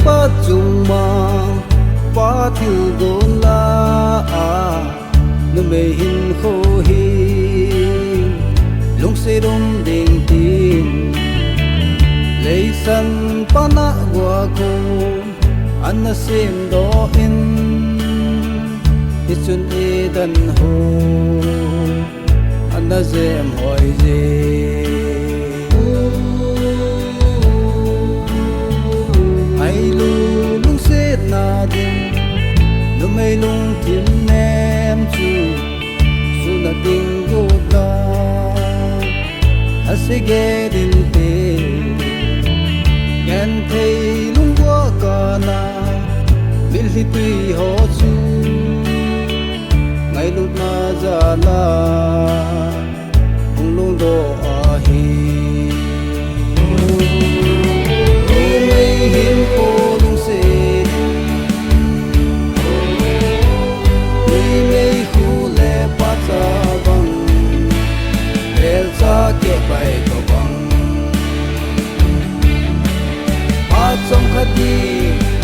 pa chung ma pa thiu gon la nu me hin kho hi lung se dum ding tin lei san pa na gwa ko an na sim do in chun e dan ho an na zem hoi je ai lu lung se na din nu mei lung tim nem chu su na ding go da a se ge din te gan thei lung wa ka na vil hi tui ho chu ngày lúc na ra la cùng luôn đồ à hi mây hiên cô lung se mây khu lệ pa cha bang el cha ke pai ko bang pa trong khát đi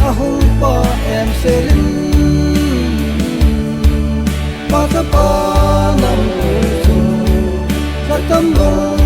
a hung pa em se pa sa pa nam chu sa tam lo